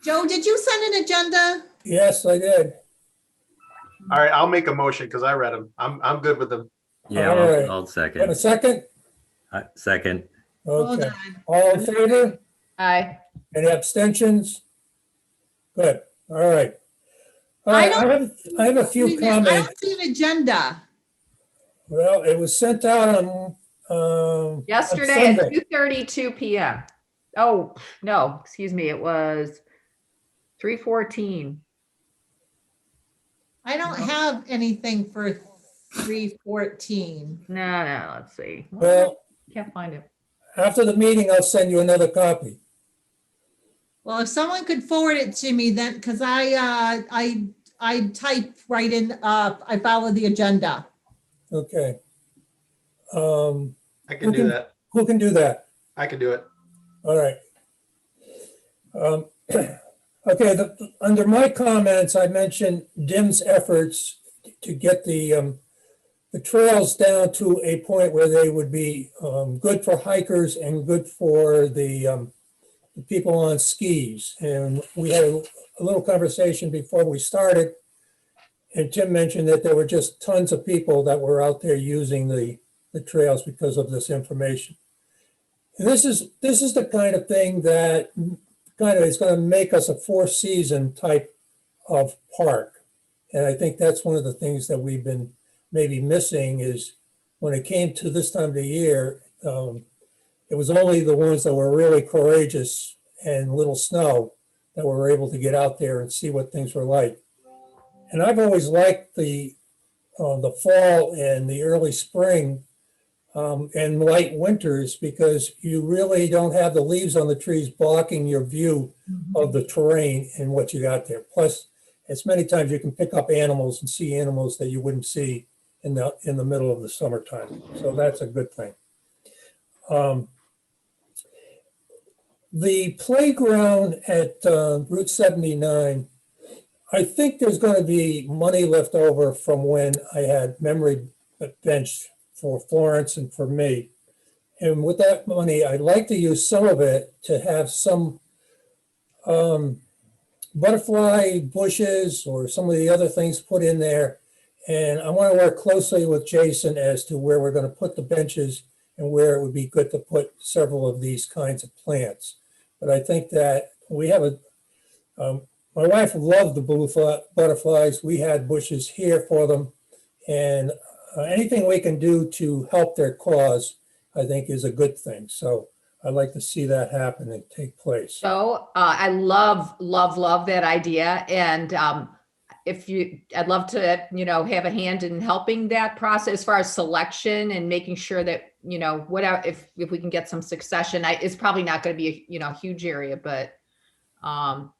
Joe, did you send an agenda? Yes, I did. All right, I'll make a motion because I read them. I'm good with them. Yeah, All right. I'll Want a second. second? Second. Hold Okay. on. All in favor? Aye. Any abstentions? Good. All right. All right. I have a few Wait a minute, I comments. don't see an agenda. Well, it was sent out on Yesterday at Sunday. 2:32 p.m. Oh, no, excuse me. It was 3:14. I don't have anything for 314. No, let's see. Well, Can't find it. after the meeting, I'll send you another copy. Well, if someone could forward it to me then, because I type right in, I follow the agenda. Okay. I can do that. Who can do that? I can do it. All right. Okay, under my comments, I mentioned Dim's efforts to get the trails down to a point where they would be good for hikers and good for the people on skis. And we had a little conversation before we started. And Tim mentioned that there were just tons of people that were out there using the trails because of this information. And this is the kind of thing that kind of is going to make us a four-season type of park. And I think that's one of the things that we've been maybe missing is when it came to this time of the year, it was only the ones that were really courageous and little snow that were able to get out there and see what things were like. And I've always liked the fall and the early spring and light winters because you really don't have the leaves on the trees blocking your view of the terrain and what you got there. Plus, as many times you can pick up animals and see animals that you wouldn't see in the middle of the summertime. So that's a good thing. The playground at Route 79, I think there's going to be money left over from when I had memory bench for Florence and for me. And with that money, I'd like to use some of it to have some butterfly bushes or some of the other things put in there. And I want to work closely with Jason as to where we're going to put the benches and where it would be good to put several of these kinds of plants. But I think that we have my wife loved the blue butterflies. We had bushes here for them. And anything we can do to help their cause, I think is a good thing. So I'd like to see that happen and take place. So I love that idea. And I'd love to, have a hand in helping that process as far as selection and making sure that, whatever, if we can get some succession, it's probably not going to be a huge area, but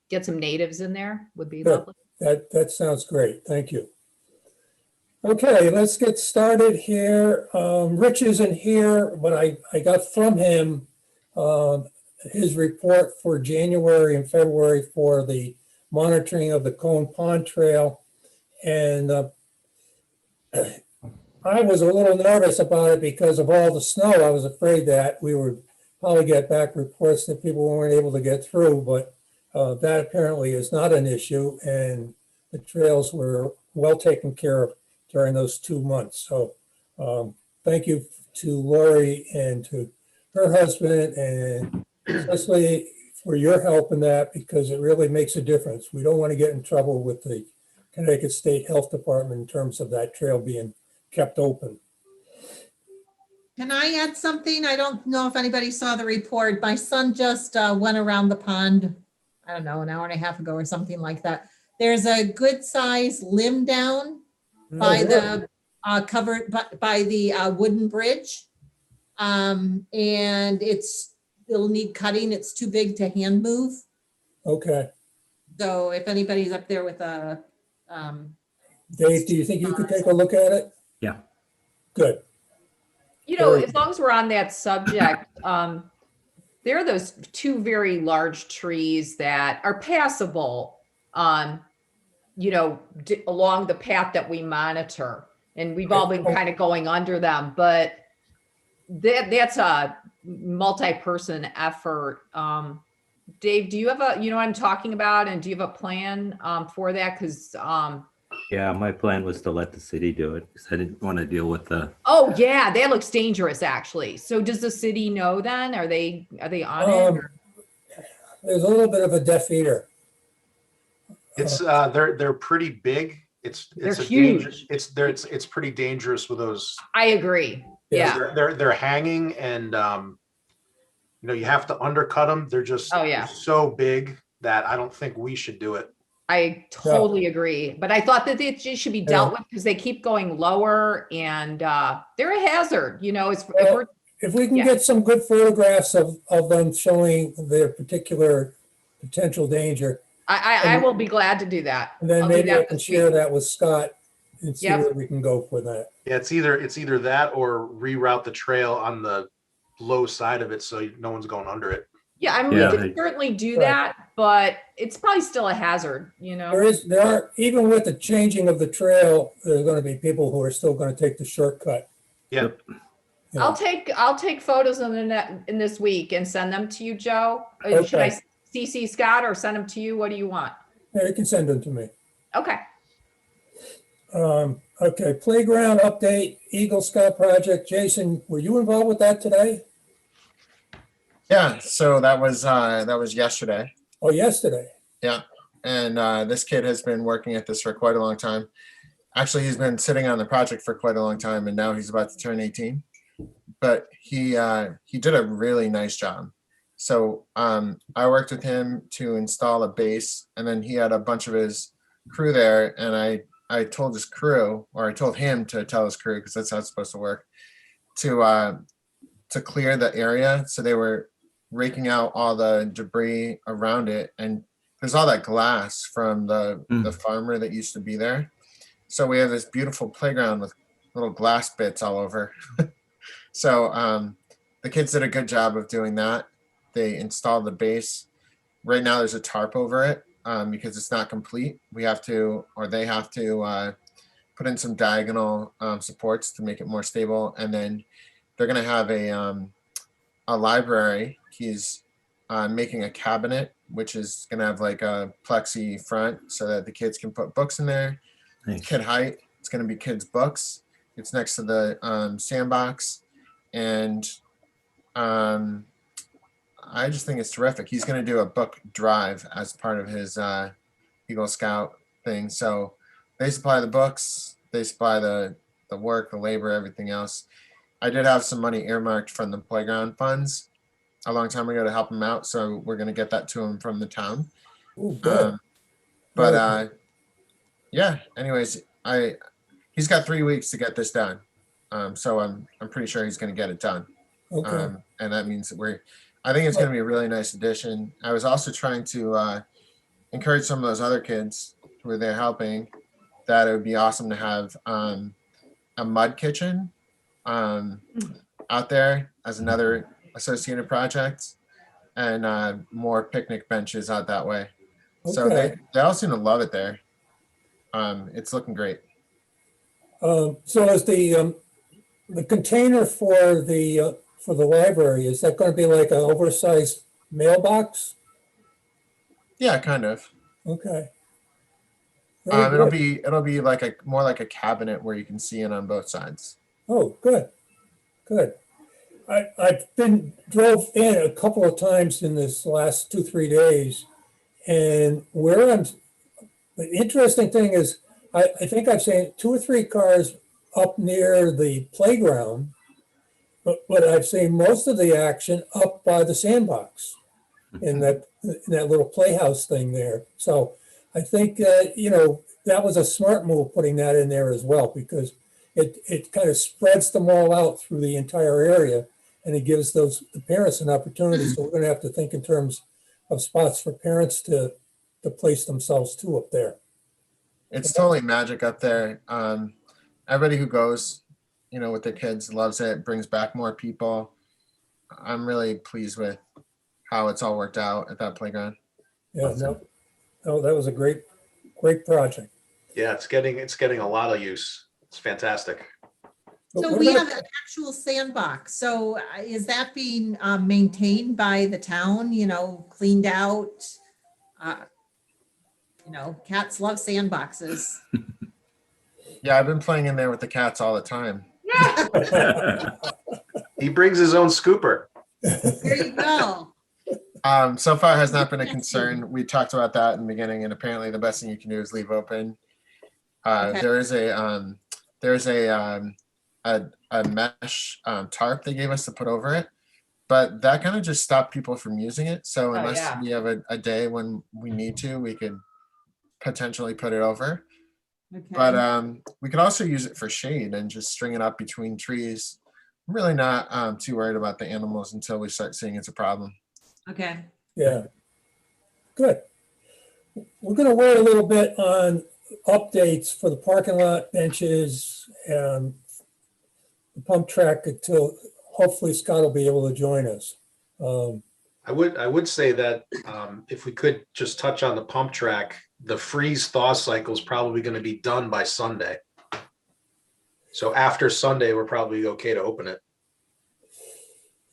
get some natives in there would be lovely. That sounds great. Thank you. Okay, let's get started here. Rich isn't here, but I got from him his report for January and February for the monitoring of the Cone Pond Trail. And I was a little nervous about it because of all the snow. I was afraid that we would probably get back reports that people weren't able to get through, but that apparently is not an issue. And the trails were well taken care of during those 2 months. So thank you to Lori and to her husband, and especially for your help in that, because it really makes a difference. We don't want to get in trouble with the Connecticut State Health Department in terms of that trail being kept open. Can I add something? I don't know if anybody saw the report. My son just went around the pond, I don't know, an hour and a half ago or something like that. There's a good size limb down by the covered by the wooden bridge. And it'll need cutting. It's too big to hand move. Okay. So if anybody's up there with a Dave, do you think you could take a look at it? Yeah. Good. As long as we're on that subject, there are those two very large trees that are passable, along the path that we monitor. And we've all been kind of going under them, but that's a multi-person effort. Dave, do you have you know what I'm talking about? And do you have a plan for that? Because, Yeah, my plan was to let the city do it because I didn't want to deal with the, oh yeah, that looks dangerous actually. So does the city know then? Are they on it? Um, There's a little bit of a deaf ear. It's, they're pretty big. They're It's a danger. huge. It's pretty dangerous with those. I agree. Yeah. Yeah. They're hanging and, you have to undercut them. They're just Oh, yeah. so big that I don't think we should do it. I totally agree. But I thought that it just should be dealt with because they keep going lower and they're a hazard, if Well, we're, If we can Yeah. get some good photographs of them showing their particular potential danger, I will be glad to do that. and then I'll do maybe I that can this share week. that with Scott and see Yep. where we can go for that. Yeah, it's either that or reroute the trail on the low side of it so no one's going under it. Yeah, I mean, Yeah, we can I- certainly do Right. that, but it's probably still a hazard, There are, even with the changing of the trail, there's gonna be people who are still gonna take the shortcut. Yeah. You know. I'll take photos in the net in this week and send them to you, Joe. Should I Okay. CC Scott or send them to you? What do you want? Yeah, you can send them to me. Okay. Okay, playground update, Eagle Scout project. Jason, were you involved with that today? Yeah, so that was yesterday, Oh, yesterday? and this kid has been working at this for quite a long time. Actually, he's been sitting on the project for quite a long time, and now he's about to turn 18. But he did a really nice job. So I worked with him to install a base, and then he had a bunch of his crew there, and I told his crew, or I told him to tell his crew, because that's how it's supposed to work, to clear the area. So they were raking out all the debris around it, and there's all that glass from the farmer that used to be there. So we have this beautiful playground with little glass bits all over. So the kids did a good job of doing that. They installed the base. Right now there's a tarp over it because it's not complete. They have to put in some diagonal supports to make it more stable. And then they're gonna have a library. He's making a cabinet, which is gonna have like a plexi front so that the kids can put books in there. Nice. Kid height. It's gonna be kids' books. It's next to the sandbox, and I just think it's terrific. He's gonna do a book drive as part of his Eagle Scout thing. So they supply the books, they supply the work, the labor, everything else. I did have some money earmarked from the playground funds a long time ago to help him out, so we're gonna get that to him from the town. Oh, good. Yeah. Anyways, he's got 3 weeks to get this done, so I'm pretty sure he's gonna get it done. Okay. And that means that I think it's gonna be a really nice addition. I was also trying to encourage some of those other kids who were there helping that it would be awesome to have a mud kitchen out there as another associated project, and more picnic benches out that way. So Okay. they all seem to love it there. It's looking great. So is the container for the library, is that gonna be like an oversized mailbox? Yeah, kind of. Okay. Very It'll good. be like more like a cabinet where you can see in on both sides. Oh, good, good. I've drove in a couple of times in this last 2, 3 days. And the interesting thing is, I think I've seen 2 or 3 cars up near the playground, but I've seen most of the action up by the sandbox in that little playhouse thing there. So I think, that was a smart move putting that in there as well, because it kind of spreads them all out through the entire area, and it gives the parents an opportunity. So we're going to have to think in terms of spots for parents to place themselves too up there. It's totally magic up there. Everybody who goes, with their kids loves it, brings back more people. I'm really pleased with how it's all worked out at that playground. Yeah, no, that was a great project. Yeah, it's getting a lot of use. It's fantastic. But So what we about- have an actual sandbox. So is that being maintained by the town, cleaned out? Uh, Cats love sandboxes. Yeah, I've been playing in there with the cats all the time. He brings his own scooper. There you go. So far has not been a concern. We talked about that in the beginning, and apparently the best thing you can do is leave open. Okay. There's a mesh tarp they gave us to put over it, but that kind of just stopped people from using it. So unless yeah. we have a day when we need to, we could potentially put it over. But Okay. we could also use it for shade and just string it up between trees. I'm really not too worried about the animals until we start seeing it's a problem. Okay. Yeah. Good. We're gonna wait a little bit on updates for the parking lot benches and the pump track until hopefully Scott will be able to join us. I would say that if we could just touch on the pump track, the freeze thaw cycle is probably going to be done by Sunday. So after Sunday, we're probably okay to open it.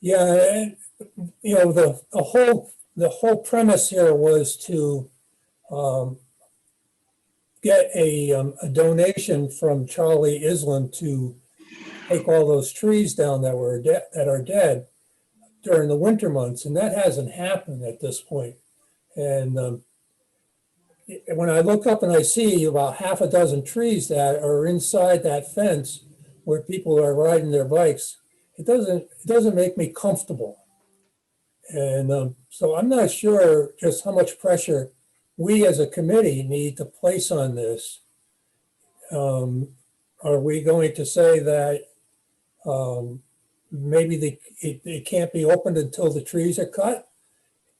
Yeah, and, the whole premise here was to get a donation from Charlie Island to take all those trees down that are dead during the winter months, and that hasn't happened at this point. And when I look up and I see about half a dozen trees that are inside that fence where people are riding their bikes, it doesn't make me comfortable. And so I'm not sure just how much pressure we as a committee need to place on this. Are we going to say that maybe it can't be opened until the trees are cut?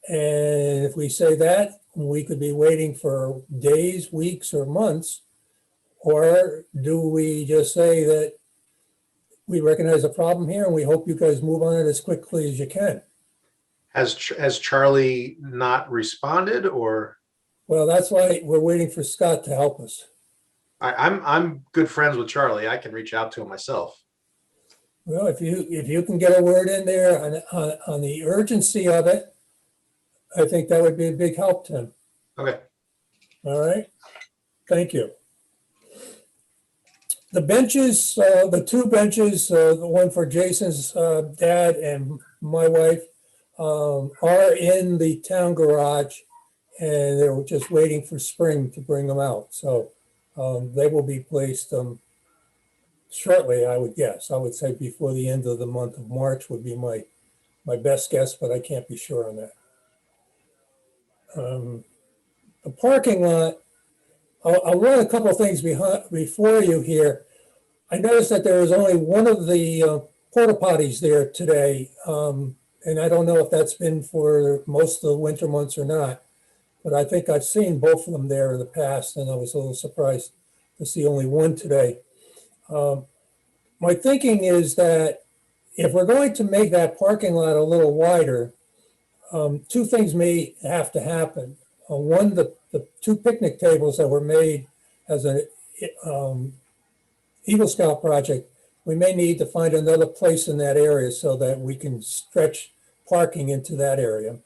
And if we say that, we could be waiting for days, weeks, or months. Or do we just say that we recognize a problem here and we hope you guys move on it as quickly as you can? Has Charlie not responded, or? Well, that's why we're waiting for Scott to help us. I'm good friends with Charlie. I can reach out to him myself. Well, if you can get a word in there on the urgency of it, I think that would be a big help to him. Okay. All right, thank you. The benches, the two benches, the one for Jason's dad and my wife, are in the town garage, and they're just waiting for spring to bring them out. So they will be placed shortly, I would guess. I would say before the end of the month of March would be my best guess, but I can't be sure on that. The parking lot, I'll run a couple of things before you here. I noticed that there was only one of the porta potties there today. And I don't know if that's been for most of the winter months or not, but I think I've seen both of them there in the past, and I was a little surprised to see only one today. My thinking is that if we're going to make that parking lot a little wider, two things may have to happen. One, the two picnic tables that were made as an Eagle Scout project, we may need to find another place in that area so that we can stretch parking into that area.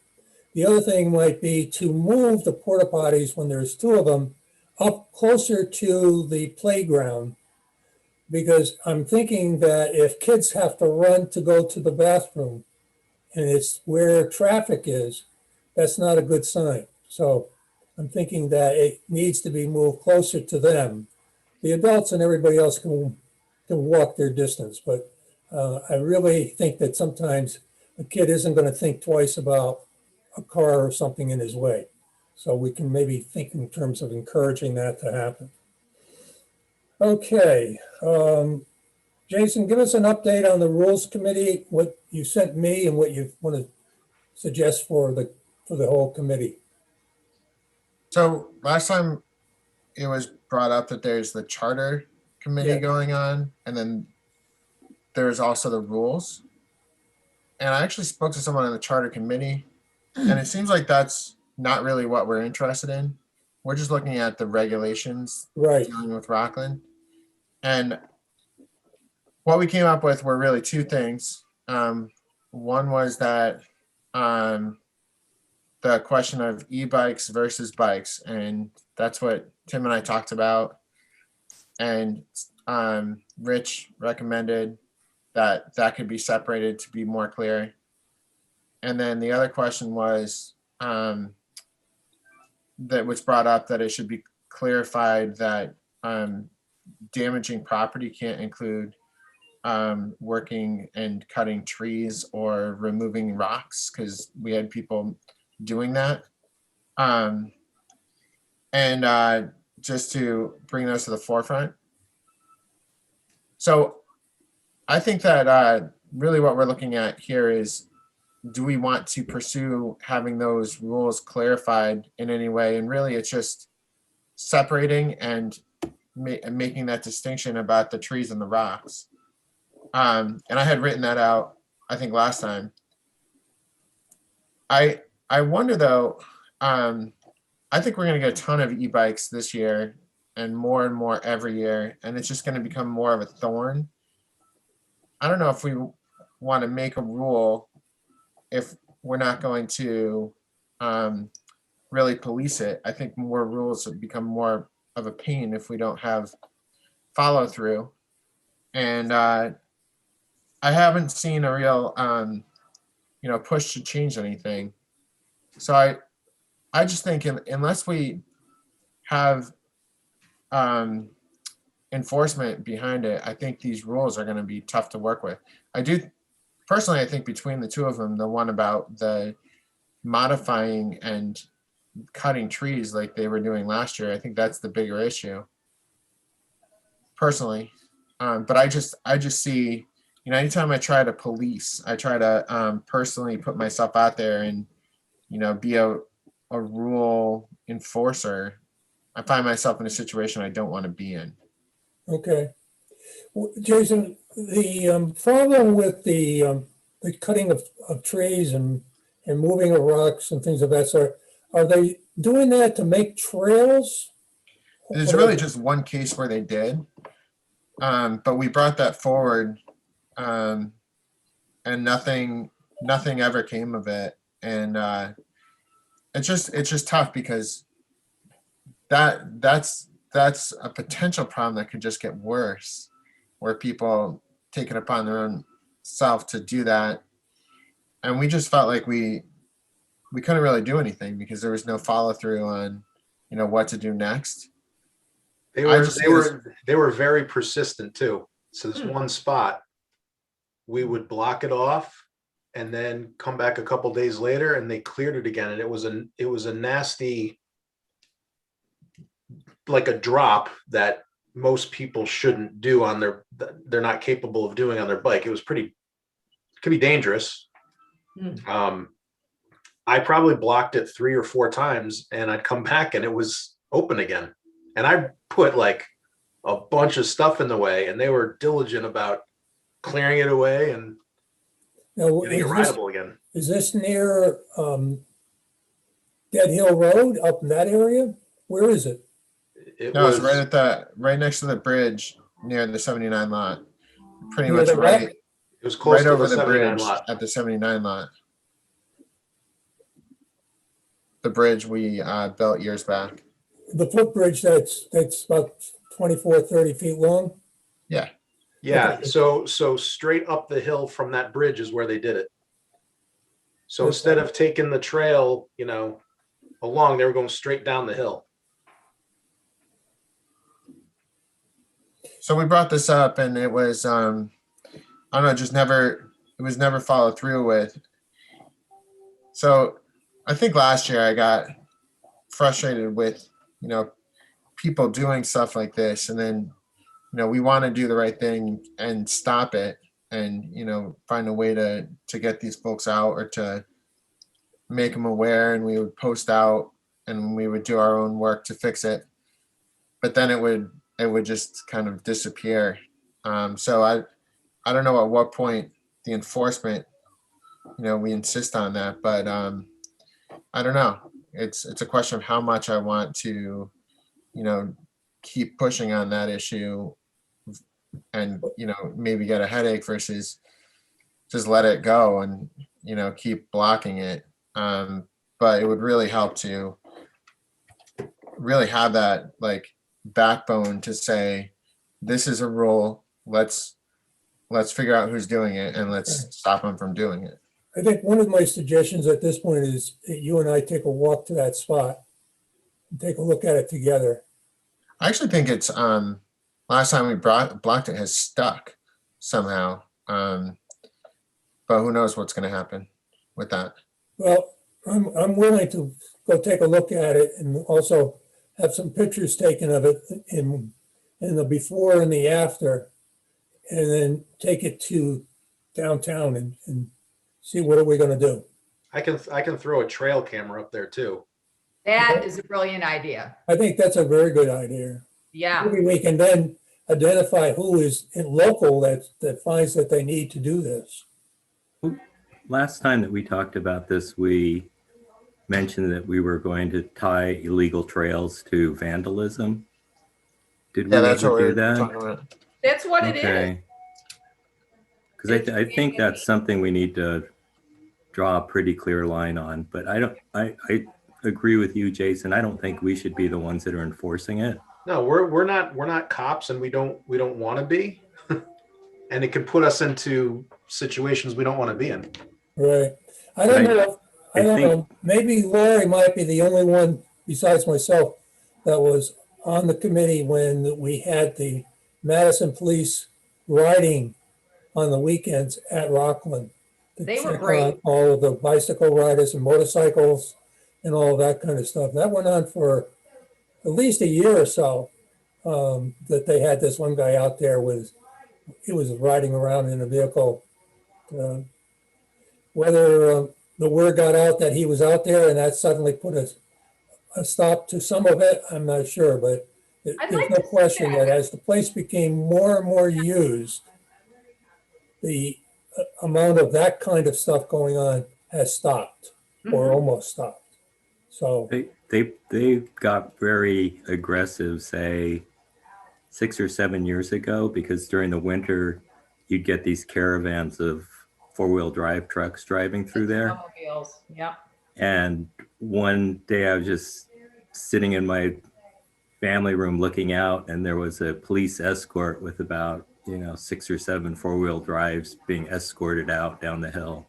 The other thing might be to move the porta potties, when there's two of them, up closer to the playground, because I'm thinking that if kids have to run to go to the bathroom and it's where traffic is, that's not a good sign. So I'm thinking that it needs to be moved closer to them. The adults and everybody else can walk their distance, but I really think that sometimes a kid isn't going to think twice about a car or something in his way. So we can maybe think in terms of encouraging that to happen. Okay, Jason, give us an update on the Rules Committee, what you sent me and what you want to suggest for the whole committee. So last time it was brought up that there's the charter committee Yeah. going on, and then there's also the rules. And I actually spoke to someone on the charter committee, and it seems like that's not really what we're interested in. We're just looking at the regulations Right. dealing with Rockland. And what we came up with were really two things. One was that the question of e-bikes versus bikes, and that's what Tim and I talked about. And Rich recommended that that could be separated to be more clear. And then the other question was that was brought up, that it should be clarified that damaging property can't include working and cutting trees or removing rocks, because we had people doing that. And just to bring those to the forefront. So I think that really what we're looking at here is, do we want to pursue having those rules clarified in any way? And really it's just separating and making that distinction about the trees and the rocks. And I had written that out, I think, last time. I wonder though, I think we're going to get a ton of e-bikes this year, and more every year, and it's just going to become more of a thorn. I don't know if we want to make a rule if we're not going to really police it. I think more rules have become more of a pain if we don't have follow through. And I haven't seen a real push to change anything. So I just think unless we have enforcement behind it, I think these rules are going to be tough to work with. I do personally, I think between the two of them, the one about the modifying and cutting trees like they were doing last year, I think that's the bigger issue personally. But I just see, anytime I try to police, I try to personally put myself out there and, be a rule enforcer, I find myself in a situation I don't want to be in. Okay. Jason, the problem with the cutting of trees and moving of rocks and things of that sort, are they doing that to make trails? There's really just one case where they did, but we brought that forward, and nothing ever came of it. And it's just tough because that's a potential problem that could just get worse, where people take it upon their own self to do that. And we just felt like we couldn't really do anything because there was no follow through on, what to do next. They were very persistent too. So this one spot, we would block it off and then come back a couple days later and they cleared it again. And it was a nasty, like a drop that most people shouldn't do on they're not capable of doing on their bike. It was could be dangerous. I probably blocked it 3 or 4 times and I'd come back and it was open again. And I put like a bunch of stuff in the way and they were diligent about clearing it away and getting it rideable again. Is this near Dead Hill Road up in that area? Where is it? It was right next to the bridge near the 79 lot. Pretty much right. It was close right to over the the 79 bridge lot. at the 79 lot. The bridge we built years back. The footbridge that's about 24, 30 feet long? Yeah. Yeah. Okay. So straight up the hill from that bridge is where they did it. So Okay. instead of taking the trail, along, they were going straight down the hill. So we brought this up and it was, I don't know, it was never followed through with. So I think last year I got frustrated with, people doing stuff like this. And then, we want to do the right thing and stop it and, find a way to get these folks out or to make them aware. And we would post out and we would do our own work to fix it. But then it would just kind of disappear. So I don't know at what point the enforcement, we insist on that, but I don't know. It's a question of how much I want to, keep pushing on that issue and, maybe get a headache versus just let it go and, keep blocking it. But it would really help to really have that like backbone to say, this is a rule. Let's figure out who's doing it and let's stop them from doing it. I think one of my suggestions at this point is that you and I take a walk to that spot and take a look at it together. I actually think it's last time we blocked it has stuck somehow. But who knows what's going to happen with that. Well, I'm willing to go take a look at it and also have some pictures taken of it in the before and the after, and then take it to downtown and see what are we going to do. I can throw a trail camera up there too. That is a brilliant idea. I think that's a very good idea. Yeah. Maybe we can then identify who is in local that finds that they need to do this. Last time that we talked about this, we mentioned that we were going to tie illegal trails to vandalism. Did we Yeah, that's ever what we do were that? talking about. That's what it is. Okay. Because I think that's something we need to draw a pretty clear line on. But I agree with you, Jason. I don't think we should be the ones that are enforcing it. No, we're not cops, and we don't want to be. And it could put us into situations we don't want to be in. Right. I don't know. I don't know. Maybe Lori might be the only one besides myself that was on the committee when we had the Madison police riding on the weekends at Rockland. They were check great. on all of the bicycle riders and motorcycles and all that kind of stuff. That went on for at least a year or so, that they had this one guy out there he was riding around in a vehicle. Whether the word got out that he was out there and that suddenly put a stop to some of it, I'm not sure, but I'd there's like no to see question that. that as the place became more and more used, the amount of that kind of stuff going on has stopped or Mhm. almost stopped. So, They got very aggressive, say 6 or 7 years ago, because during the winter you'd get these caravans of four-wheel drive trucks driving through there. Snowmobiles. Yep. And one day I was just sitting in my family room looking out, and there was a police escort with about 6 or 7 four-wheel drives being escorted out down the hill.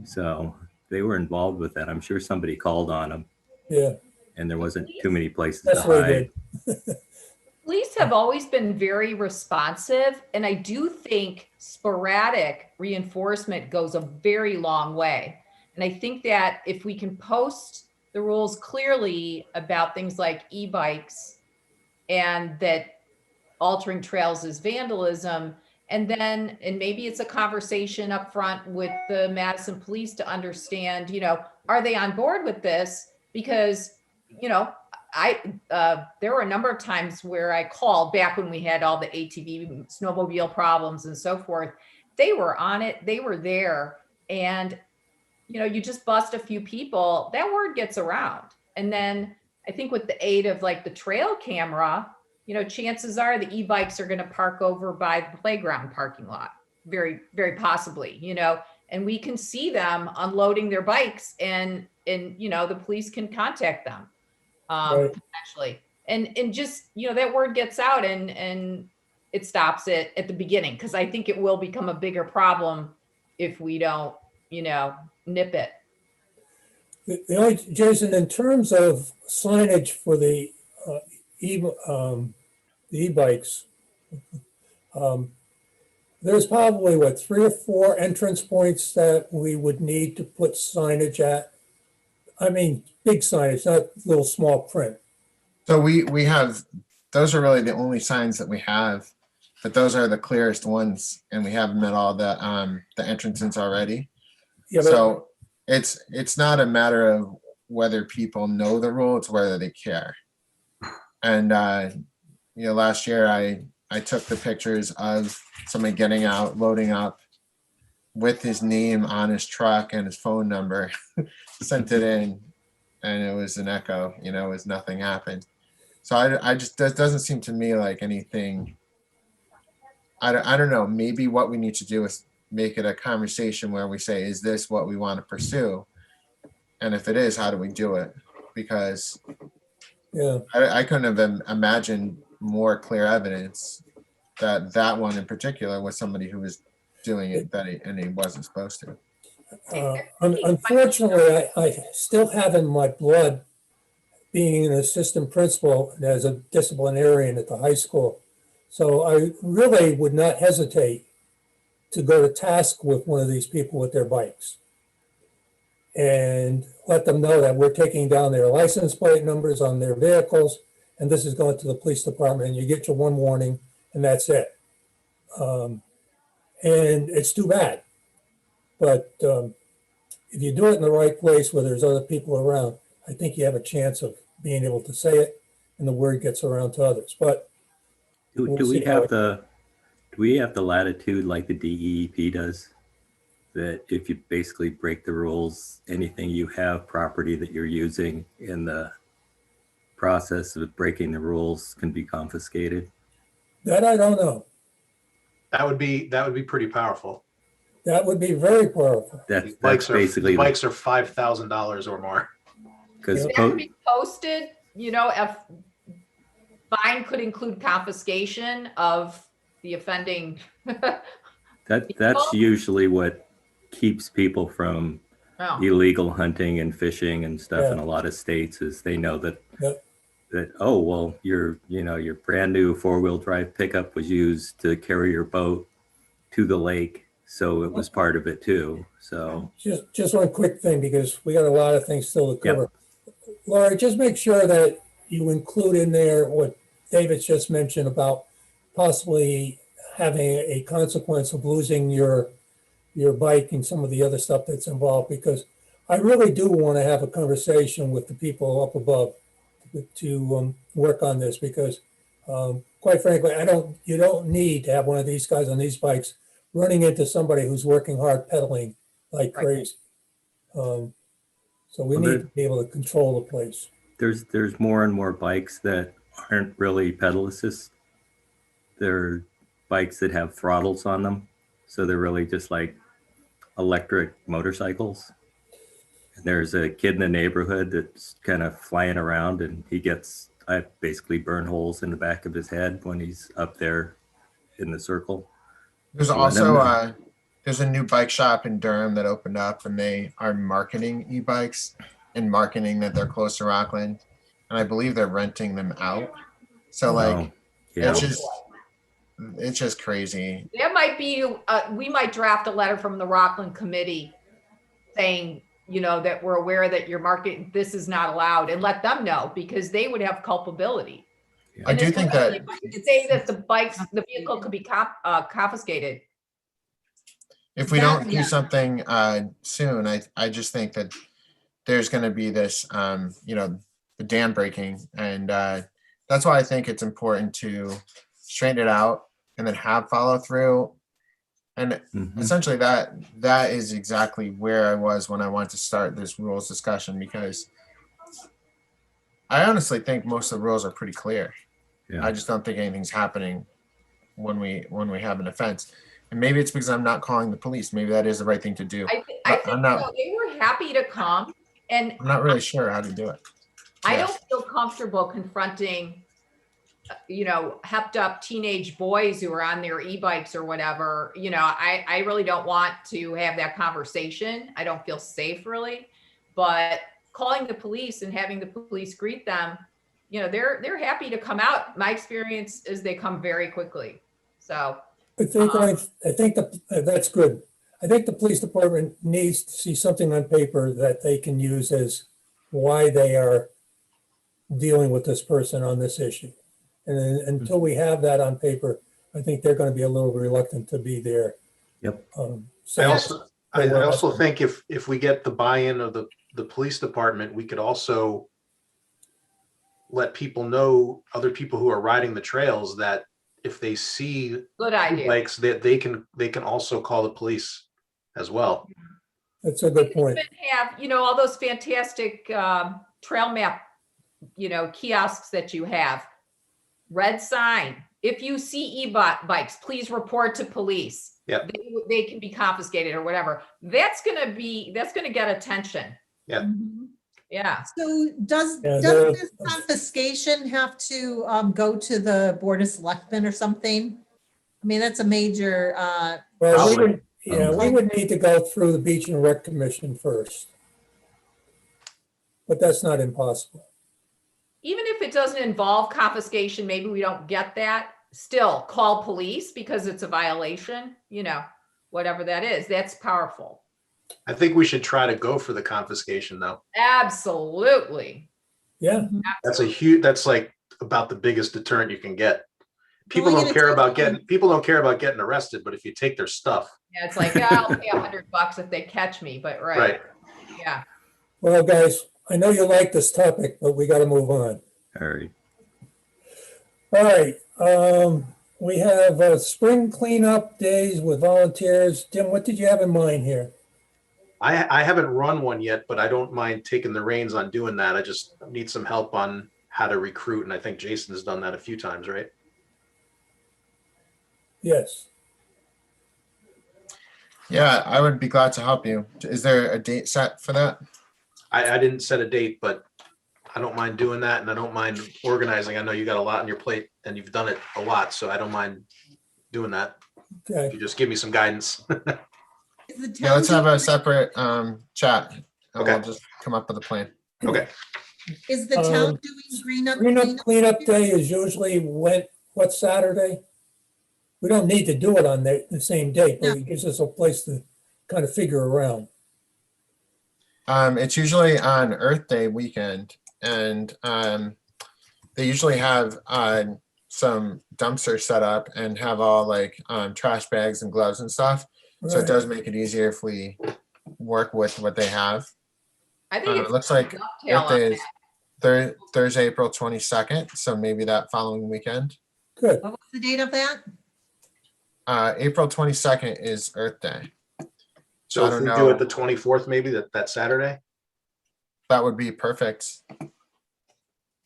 So they were involved with that. I'm sure somebody called on them, yeah, and there wasn't too many places to that's what hide. they did. Police have always been very responsive, and I do think sporadic reinforcement goes a very long way. And I think that if we can post the rules clearly about things like e-bikes and that altering trails is vandalism, and maybe it's a conversation up front with the Madison police to understand, are they on board with this? Because, there were a number of times where I called back when we had all the ATV snowmobile problems and so forth. They were on it. They were there. And, you just bust a few people, that word gets around. And then I think with the aid of like the trail camera, chances are the e-bikes are going to park over by the playground parking lot. Very, very possibly, and we can see them unloading their bikes and the police can contact them. Right. Potentially. And just, that word gets out and it stops it at the beginning. Because I think it will become a bigger problem if we don't, nip it. The only, Jason, in terms of signage for the e-bikes, there's probably 3 or 4 entrance points that we would need to put signage at. I mean, big signage, not little small print. So we have, those are really the only signs that we have, but those are the clearest ones, and we have them at all the entrances already. Yeah, but So it's not a matter of whether people know the rule, it's whether they care. And last year I took the pictures of somebody getting out, loading up with his name on his truck and his phone number, sent it in, and it was an echo, it was nothing happened. So I just, that doesn't seem to me like anything I don't know, maybe what we need to do is make it a conversation where we say, is this what we want to pursue? And if it is, how do we do it? Because Yeah, I couldn't have imagined more clear evidence that that one in particular was somebody who was doing it and he wasn't supposed to. unfortunately, I still have in my blood being an assistant principal and as a disciplinarian at the high school. So I really would not hesitate to go to task with one of these people with their bikes and let them know that we're taking down their license plate numbers on their vehicles, and this is going to the police department, and you get your one warning, and that's it. And it's too bad. But if you do it in the right place where there's other people around, I think you have a chance of being able to say it and the word gets around to others. But Do we'll we see how have do we have the latitude like the DEEP does? That if you basically break the rules, anything you have, property that you're using in the process of breaking the rules can be confiscated? that I don't know. That would be pretty powerful. That would be very powerful. These That's bikes basically are $5,000 or more. because That could be posted, if fine could include confiscation of the offending. that's usually what keeps people from Oh, illegal hunting and fishing and stuff in Yeah. a lot of states is they know that Yep. that, oh, well, your brand new 4-wheel drive pickup was used to carry your boat to the lake, so it was part of it too. So Just one quick thing, because we got a lot of things still to cover. Laurie, just make sure that you include in there what David's just mentioned about possibly having a consequence of losing your bike and some of the other stuff that's involved, because I really do want to have a conversation with the people up above to work on this, because quite frankly, you don't need to have one of these guys on these bikes running into somebody who's working hard pedaling like Right. crazy. So we Well, need to be able to control the place. there's more and more bikes that aren't really pedal assist. They're bikes that have throttles on them, so they're really just like electric motorcycles. And there's a kid in the neighborhood that's kind of flying around, and I basically burn holes in the back of his head when he's up there in the circle. There's Yeah, also there's a new bike shop in Durham that opened up, and they are marketing e-bikes and marketing that they're close to Rockland, and I believe they're renting them out. So like Oh, yeah. it's just crazy. that might be, we might draft a letter from the Rockland committee saying, that we're aware that your market, this is not allowed, and let them know, because they would have culpability. I do think that You could say that the vehicle could be confiscated. if we don't do Yeah. something soon, I just think that there's going to be this, the dam breaking, and that's why I think it's important to straighten it out and then have follow through. And Mhm. essentially, that is exactly where I was when I wanted to start this rules discussion, because I honestly think most of the rules are pretty clear. Yeah. I just don't think anything's happening when we have an offense. And maybe it's because I'm not calling the police. Maybe that is the right thing to do. I But think so. They were happy to come, and I'm not really sure how to do it. I Yeah. don't feel comfortable confronting, hepped up teenage boys who are on their e-bikes or whatever. I really don't want to have that conversation. I don't feel safe really, but calling the police and having the police greet them, they're happy to come out. My experience is they come very quickly. So I think that's good. I think the police department needs to see something on paper that they can use as why they are dealing with this person on this issue. And then, until we have that on paper, I think they're going to be a little reluctant to be there. Yep. I also think if we get the buy-in of the police department, we could also let people know, other people who are riding the trails, that if they see good idea. bikes, that they can also call the police as well. That's a good point. Have, all those fantastic trail map, kiosks that you have. Red sign. if you see e-bikes, please report to police. Yep. They can be confiscated or whatever. That's gonna get attention. Yeah. Mhm. Yeah. So Yeah, does this confiscation have to go to the Board of Selectmen or something? I mean, that's a major, Well, we Probably. would, yeah, we would need to go through the Beach and Rec Commission first. But that's not impossible. Even if it doesn't involve confiscation, maybe we don't get that, still call police because it's a violation, whatever that is, that's powerful. I think we should try to go for the confiscation though. Absolutely. Yeah, That's like about the biggest deterrent you can get. People Only don't gonna care take about them- people don't care about getting arrested, but if you take their stuff, Yeah, it's like, I'll pay $100 if they catch me, but right. yeah. well, guys, I know you like this topic, but we got to move on. All right. All right, we have spring cleanup days with volunteers. Tim, what did you have in mind here? I haven't run one yet, but I don't mind taking the reins on doing that. I just need some help on how to recruit. And I think Jason's done that a few times, right? Yes. Yeah, I would be glad to help you. Is there a date set for that? I didn't set a date, but I don't mind doing that. And I don't mind organizing. I know you got a lot on your plate and you've done it a lot, so I don't mind doing that. If Okay. you just give me some guidance. is the Yeah, let's town have a doing- separate chat. And Okay. we'll just come up with a plan. Okay. Is the town doing green up? Cleanup day is usually what Saturday? We don't need to do it on the same date, but it gives us a place to kind of figure around. It's usually on Earth Day weekend, and they usually have some dumpsters set up and have all like trash bags and gloves and stuff. So it Right. does make it easier if we work with what they have. I think It it's looks like dovetail Earth on Day that. is Thursday, April 22nd. So maybe that following weekend. Good. What was the date of that? April 22nd is Earth Day. So I if don't we know. do it the 24th, maybe that Saturday. That would be perfect.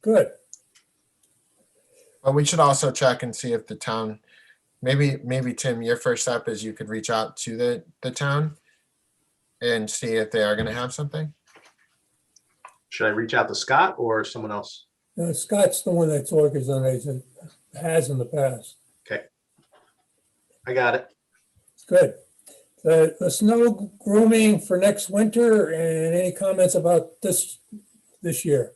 Good. But we should also check and see if the town, maybe Tim, your first step is you could reach out to the town and see if they are going to have something. Should I reach out to Scott or someone else? Scott's the one that's organized, it has in the past. Okay. I got it. Good. The snow grooming for next winter, and any comments about this year?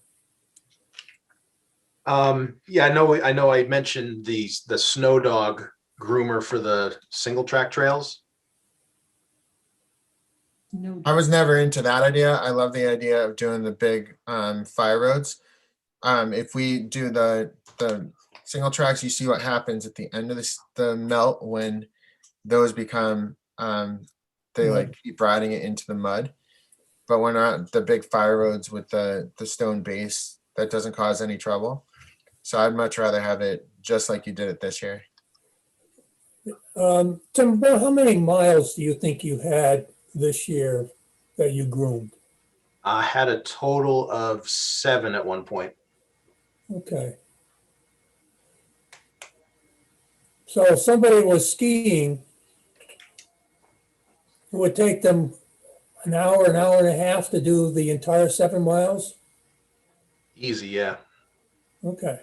Yeah, I know I mentioned the snow dog groomer for the single track trails. No. I was never into that idea. I love the idea of doing the big fire roads. If we do the single tracks, you see what happens at the end of the melt when those become they like keep riding it into the mud. But when on the big fire roads with the stone base, that doesn't cause any trouble. So I'd much rather have it just like you did it this year. Tim, about how many miles do you think you had this year that you groomed? I had a total of 7 at one point. Okay. So if somebody was skiing, it would take them an hour and a half to do the entire 7 miles? Easy, yeah. Okay.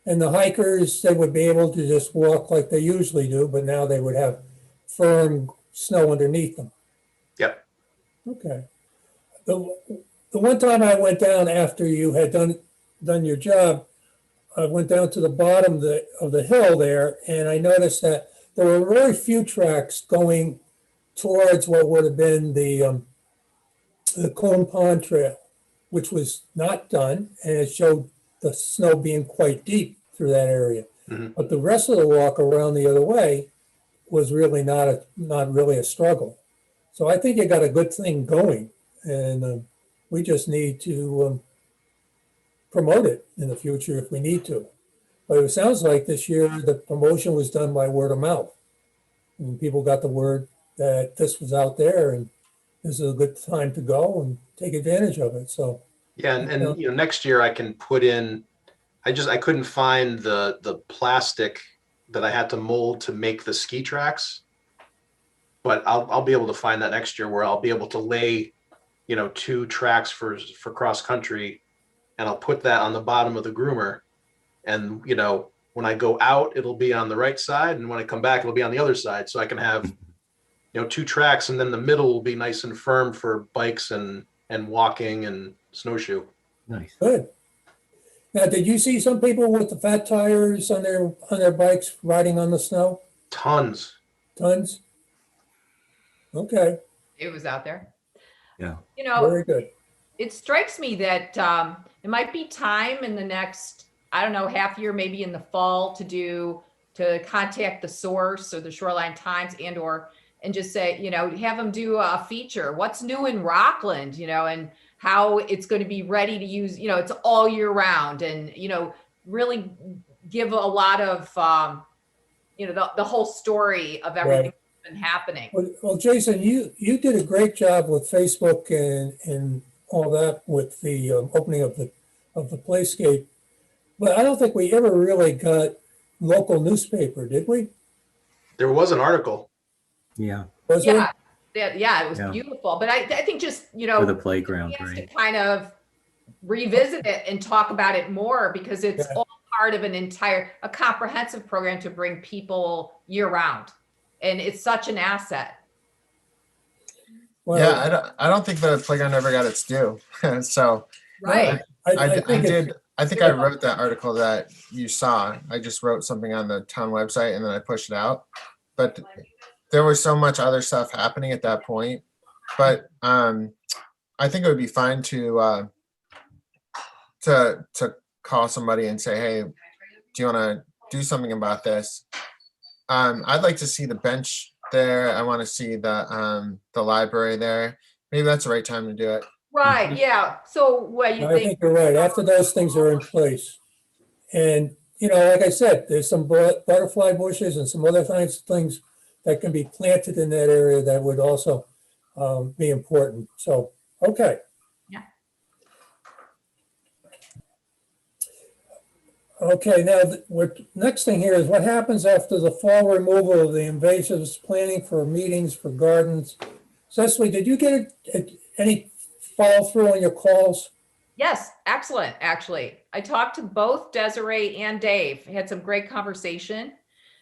And the hikers, they would be able to just walk like they usually do, but now they would have firm snow underneath them. Yep. Okay. The one time I went down after you had done your job, I went down to the bottom of the hill there, and I noticed that there were very few tracks going towards what would have been the Cone Pond Trail, which was not done, and it showed the snow being quite deep through that area. Mhm. But the rest of the walk around the other way was really not really a struggle. So I think you got a good thing going, and we just need to promote it in the future if we need to. But it sounds like this year the promotion was done by word of mouth. And people got the word that this was out there and this is a good time to go and take advantage of it. So Yeah, and next year I can put in I couldn't find the plastic that I had to mold to make the ski tracks. But I'll be able to find that next year where I'll be able to lay, 2 tracks for cross country, and I'll put that on the bottom of the groomer. And when I go out, it'll be on the right side, and when I come back, it'll be on the other side. So I can have 2 tracks, and then the middle will be nice and firm for bikes and walking and snowshoe. Nice. Good. Now, did you see some people with the fat tires on their bikes riding on the snow? Tons. Tons? Okay, It was out there. Yeah. very good. It strikes me that it might be time in the next, I don't know, half year, maybe in the fall to contact the Source or the Shoreline Times and just say, have them do a feature. What's new in Rockland, and how it's going to be ready to use, it's all year round, and, really give a lot of, the whole story of everything Right. that's been happening. Well, Jason, you did a great job with Facebook and all that with the opening of the playscape, but I don't think we ever really got local newspaper, did we? There was an article. Yeah. Was Yeah, there? it was Yeah. beautiful. But I think just, For the playground, chance right? to kind of revisit it and talk about it more, because it's Yeah. all part of a comprehensive program to bring people year round. And it's such an asset. Well, Yeah, I don't think the playground ever got its due. So Right. I think it's- I think I wrote that article that you saw. I just wrote something on the town website and then I pushed it out. But there was so much other stuff happening at that point. But I think it would be fine to call somebody and say, hey, do you want to do something about this? I'd like to see the bench there. I want to see the library there. Maybe that's the right time to do it. Right. Yeah. So what you I think? think you're right. After those things are in place. And, like I said, there's some butterfly bushes and some other things that can be planted in that area that would also be important. So, okay. Yeah. Okay, now, next thing here is what happens after the fall removal of the invasives, planning for meetings for gardens. Cecily, did you get any follow through on your calls? Yes, excellent. Actually, I talked to both Desiree and Dave, had some great conversation.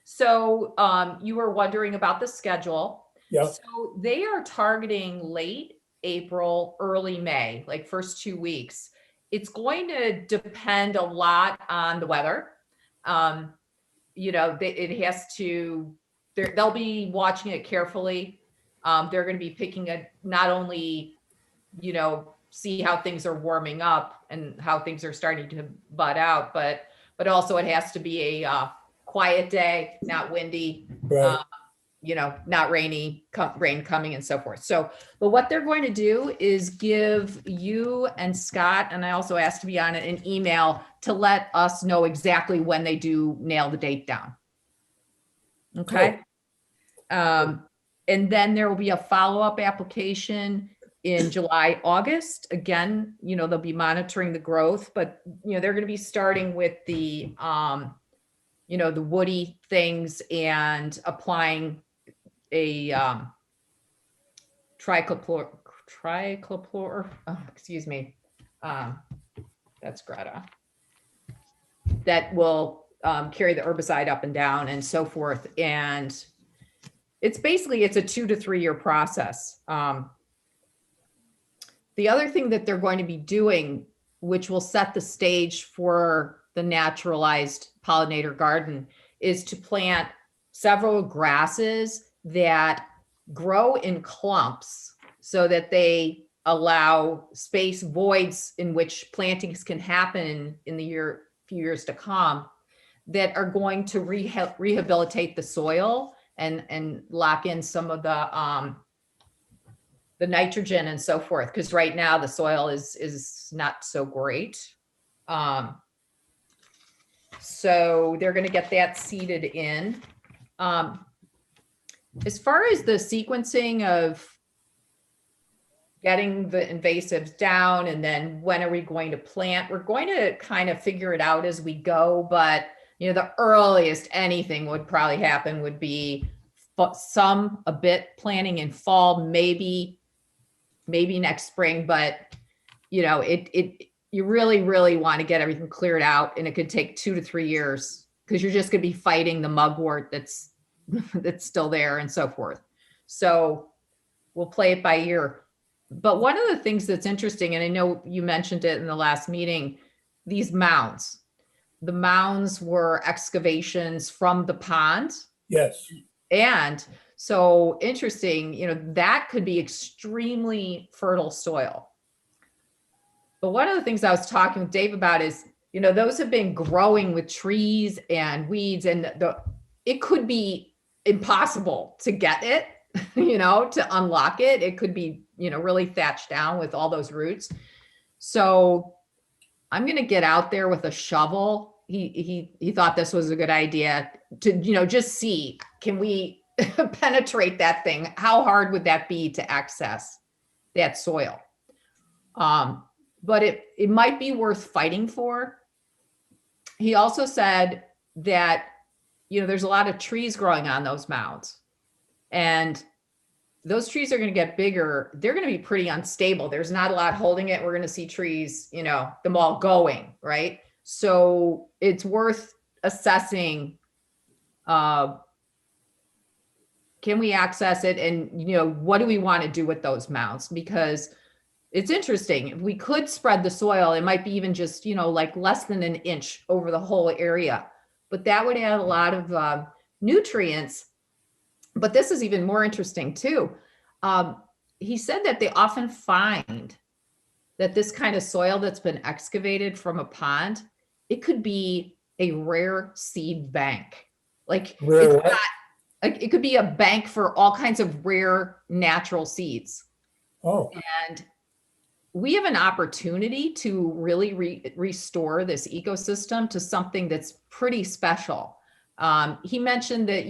So you were wondering about the schedule. Yeah. So they are targeting late April, early May, like first 2 weeks. It's going to depend a lot on the weather. It has to, they'll be watching it carefully. They're going to be picking not only, see how things are warming up and how things are starting to bud out, but also it has to be a quiet day, not windy, Right. not rainy, rain coming and so forth. So, but what they're going to do is give you and Scott, and I also asked to be on it, an email to let us know exactly when they do nail the date down. Okay. And then there will be a follow-up application in July, August. Again, they'll be monitoring the growth, but they're going to be starting with the the woody things and applying a trichlor, excuse me, that's Greta, that will carry the herbicide up and down and so forth. And it's a 2 to 3 year process. The other thing that they're going to be doing, which will set the stage for the naturalized pollinator garden, is to plant several grasses that grow in clumps so that they allow space voids in which plantings can happen in the few years to come, that are going to rehabilitate the soil and lock in some of the nitrogen and so forth. Because right now the soil is not so great. So they're going to get that seeded in. As far as the sequencing of getting the invasives down, and then when are we going to plant? We're going to kind of figure it out as we go, but the earliest anything would probably happen would be a bit planting in fall, maybe next spring, but you really want to get everything cleared out, and it could take 2 to 3 years because you're just going to be fighting the mugwort that's still there and so forth. So we'll play it by ear. But one of the things that's interesting, and I know you mentioned it in the last meeting, these mounds. The mounds were excavations from the pond. Yes. And so interesting, that could be extremely fertile soil. But one of the things I was talking with Dave about is, those have been growing with trees and weeds, and it could be impossible to get it, to unlock it. It could be, really thatched down with all those roots. So I'm going to get out there with a shovel. He thought this was a good idea to, just see, can we penetrate that thing? How hard would that be to access that soil? But it might be worth fighting for. He also said that, there's a lot of trees growing on those mounds, and those trees are going to get bigger. They're going to be pretty unstable. There's not a lot holding it. We're going to see trees, them all going, right? So it's worth assessing, can we access it? And, what do we want to do with those mounds? Because it's interesting. If we could spread the soil, it might be even just, like less than an inch over the whole area, but that would add a lot of nutrients. But this is even more interesting too. He said that they often find that this kind of soil that's been excavated from a pond, it could be a rare seed bank. Like it could be a bank for all kinds of rare natural seeds. Oh. And we have an opportunity to really restore this ecosystem to something that's pretty special. He mentioned that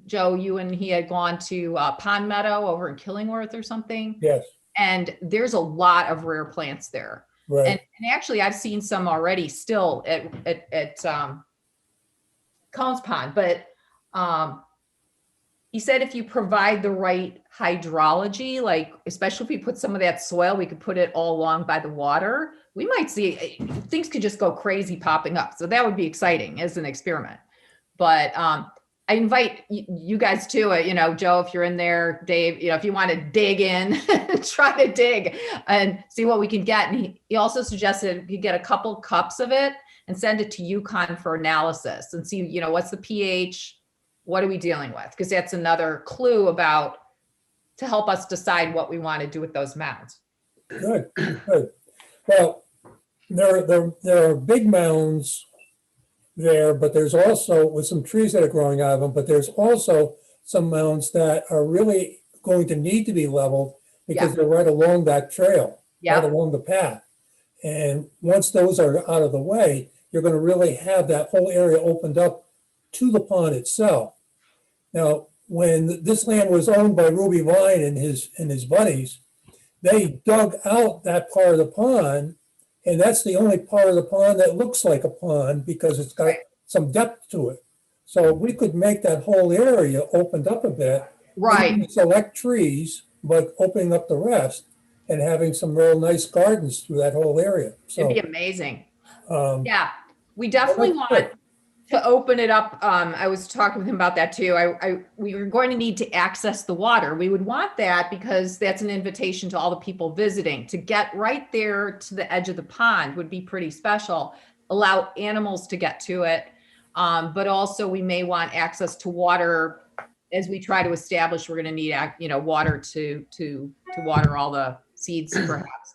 Joe, you and he had gone to Pond Meadow over in Killingworth or something. Yes. And there's a lot of rare plants there. Right. And actually, I've seen some already still at Cones Pond. But he said if you provide the right hydrology, like especially if we put some of that soil, we could put it all along by the water, we might see things could just go crazy popping up. So that would be exciting as an experiment. But I invite you guys too, Joe, if you're in there, Dave, if you want to dig in, try to dig and see what we can get. And he also suggested you get a couple cups of it and send it to UConn for analysis and see, what's the pH, what are we dealing with? Because that's another clue to help us decide what we want to do with those mounds. Good. Well, there are big mounds there, but there's also, with some trees that are growing out of them, but there's also some mounds that are really going to need to be leveled because they're right along that trail, right along the path. And once those are out of the way, you're going to really have that whole area opened up to the pond itself. Now, when this land was owned by Ruby Vine and his buddies, they dug out that part of the pond, and that's the only part of the pond that looks like a pond because it's got some depth to it. So we could make that whole area opened up a bit. Right. Select trees, but opening up the rest and having some real nice gardens through that whole area. So it'd be amazing. We definitely want to open it up. I was talking with him about that too. We were going to need to access the water. We would want that because that's an invitation to all the people visiting. To get right there to the edge of the pond would be pretty special. Allow animals to get to it. But also we may want access to water as we try to establish we're going to need, water to water all the seeds perhaps.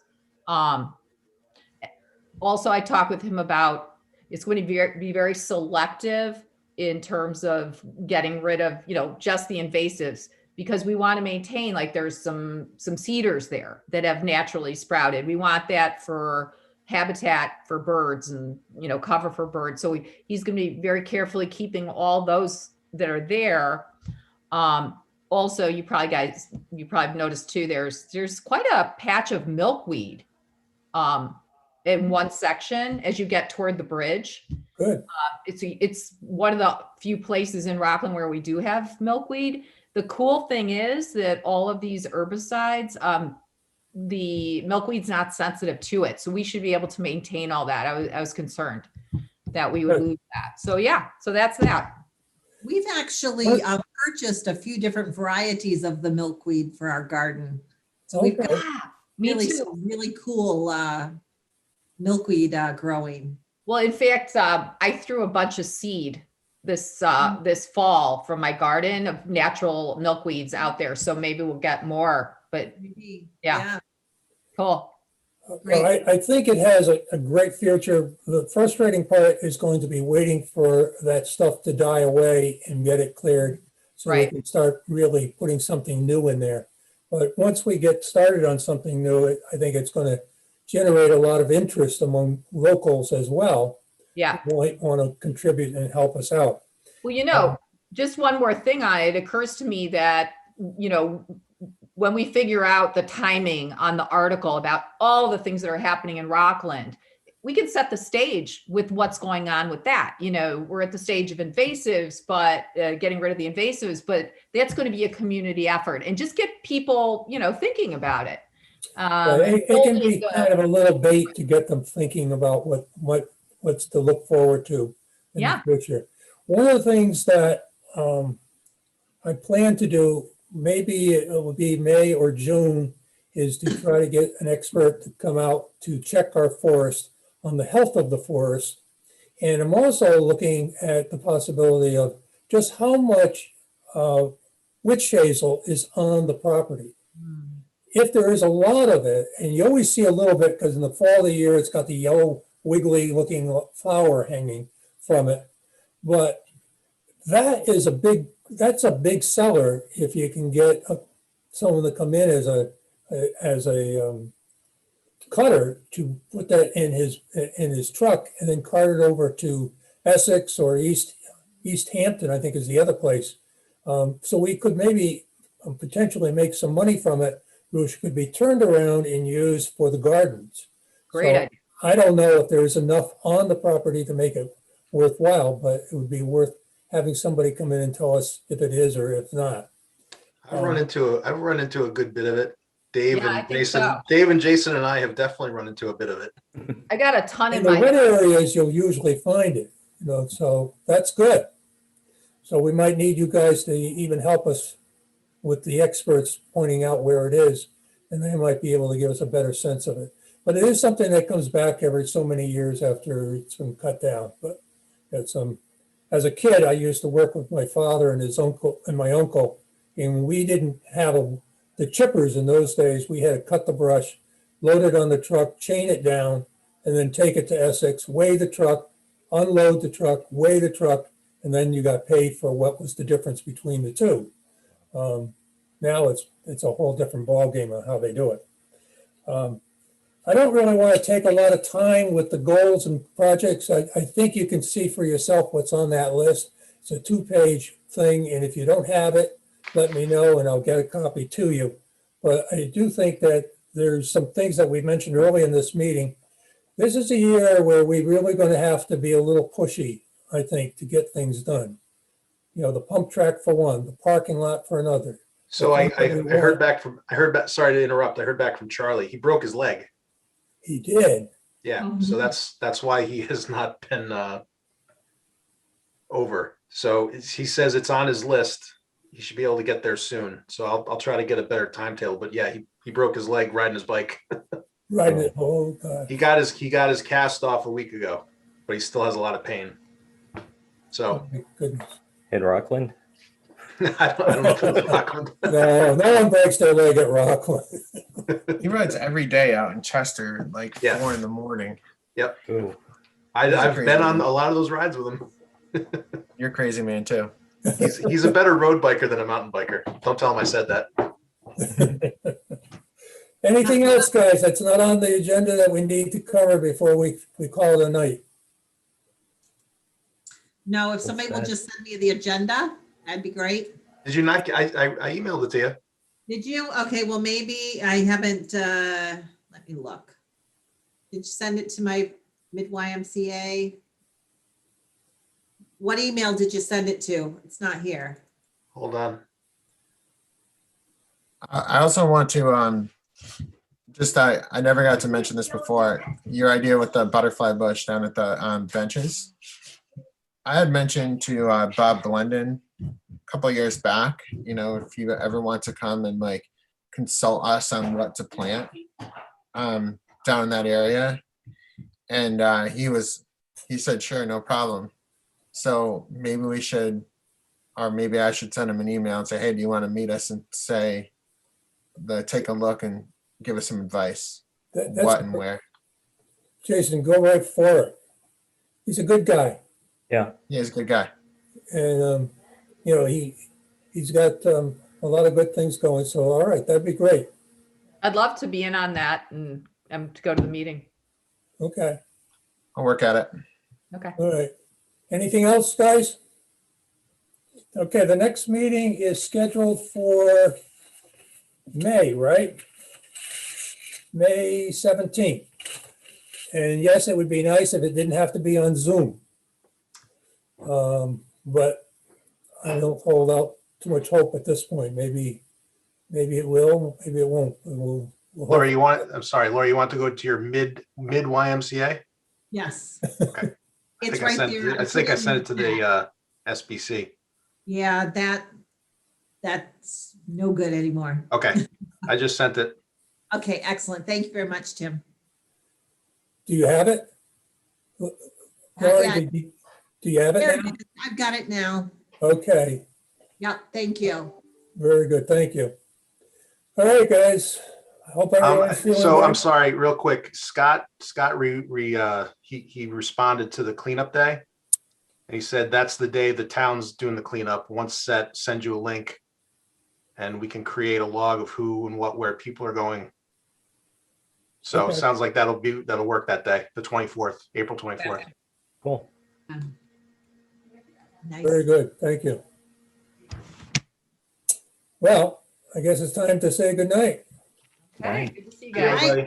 Also, I talked with him about it's going to be very selective in terms of getting rid of, just the invasives, because we want to maintain, like there's some cedars there that have naturally sprouted. We want that for habitat for birds and, cover for birds. So he's going to be very carefully keeping all those that are there. also, you probably have noticed too, there's quite a patch of milkweed in one section as you get toward the bridge. Good. It's one of the few places in Rockland where we do have milkweed. The cool thing is that all of these herbicides, the milkweed's not sensitive to it. So we should be able to maintain all that. I was concerned that we would Good. lose that. So yeah, so that's that. We've actually purchased a few different varieties of the milkweed for our garden. So we've got Okay. Me really, too. some really cool milkweed growing. Well, in fact, I threw a bunch of seed this fall from my garden of natural milkweeds out there. So maybe we'll get more, but Maybe. Yeah. cool. Well, I think it has a great future. The frustrating part is going to be waiting for that stuff to die away and get it cleared. So we Right. can start really putting something new in there. But once we get started on something new, I think it's going to generate a lot of interest among locals as well. Yeah. Who might want to contribute and help us out. Well, just one more thing on it. It occurs to me that, when we figure out the timing on the article about all the things that are happening in Rockland, we can set the stage with what's going on with that. We're at the stage of invasives, but getting rid of the invasives, but that's going to be a community effort, and just get people, thinking about it. It can be kind of a little bait to get them thinking about what's to look forward to in the future. One of the things that I plan to do, maybe it will be May or June, is to try to get an expert to come out to check our forest on the health of the forest. And I'm also looking at the possibility of just how much witch hazel is on the property. If there is a lot of it, and you always see a little bit because in the fall of the year, it's got the yellow wiggly looking flower hanging from it. But that's a big seller if you can get someone to come in as a cutter to put that in his truck and then cart it over to Essex or East Hampton, I think is the other place. So we could maybe potentially make some money from it, which could be turned around and used for the gardens. Great idea. I don't know if there's enough on the property to make it worthwhile, but it would be worth having somebody come in and tell us if it is or if not. I've run into a good bit of it. Dave Yeah, I and think Jason, so. Dave and Jason and I have definitely run into a bit of it. I got a ton in In the my wet areas, you'll usually find it, so that's good. So we might need you guys to even help us with the experts pointing out where it is, and they might be able to give us a better sense of it. But it is something that comes back every so many years after it's been cut down. But it's as a kid, I used to work with my father and his uncle and my uncle, and we didn't have the chippers in those days. We had to cut the brush, load it on the truck, chain it down, and then take it to Essex, weigh the truck, unload the truck, weigh the truck, and then you got paid for what was the difference between the two. Now it's a whole different ballgame on how they do it. I don't really want to take a lot of time with the goals and projects. I think you can see for yourself what's on that list. It's a 2-page thing, and if you don't have it, let me know and I'll get a copy to you. But I do think that there's some things that we mentioned early in this meeting. This is a year where we're really going to have to be a little pushy, I think, to get things done. The pump track for one, the parking lot for another. So I heard back, sorry to interrupt. I heard back from Charlie. He broke his leg. He did. Yeah. Mhm. So that's why he has not been over. So he says it's on his list. He should be able to get there soon. So I'll try to get a better timetable. But yeah, he broke his leg riding his bike. Right. Oh, God. He got his cast off a week ago, but he still has a lot of pain. So Oh, my goodness. In Rockland? I don't know if it's Rockland. No one breaks their leg at Rockland. He rides every day out in Chester, like Yeah. 4 a.m. Yep. Ooh. I've crazy. been on a lot of those rides with him. You're a crazy man too. He's a better road biker than a mountain biker. Don't tell him I said that. Anything else, guys, that's not on the agenda that we need to cover before we call it a night? No, if somebody will that? just send me the agenda, that'd be great. Did you not, I emailed it to you. Did you? Okay, well, maybe I haven't, let me look. Did you send it to my mid YMCA? What email did you send it to? It's not here. Hold on. I also want to just I never got to mention this before. Your idea with the butterfly bush down at the benches. I had mentioned to Bob Blendon a couple of years back, you know, if you ever want to come and like consult us on what to plant down in that area. And he said, sure, no problem. So maybe we should, or maybe I should send him an email and say, hey, do you want to meet us and take a look and give us some advice, That's what and where. Jason, go right for it. He's a good guy. Yeah. Yeah, he's a good guy. And, you know, he's got a lot of good things going. So, all right, that'd be great. I'd love to be in on that and to go to the meeting. Okay. I'll work at it. Okay. All right. Anything else, guys? Okay, the next meeting is scheduled for May, right? May 17th. And yes, it would be nice if it didn't have to be on Zoom. But I don't hold out too much hope at this point. Maybe it will, maybe it won't. We'll Laura, I'm sorry, Laura, you want to go to your mid YMCA? Yes. Okay. It's right there. I think I sent it to the SBC. Yeah, that's no good anymore. Okay, I just sent it. Okay, excellent. Thank you very much, Tim. Do you have it? Laura, Yeah, do you have there it it now? is. I've got it now. Okay, Yep, thank you. very good. Thank you. All right, guys. I hope everyone's feeling So I'm good. sorry, real quick, Scott he responded to the cleanup day. And he said, that's the day the town's doing the cleanup. Once set, send you a link and we can create a log of who and what, where people are going. So Okay. it sounds like that'll work that day, the 24th, April 24th. Cool. Nice. Very good. Thank you. Well, I guess it's time to say goodnight. Okay. Good to see you All guys. right. Everybody.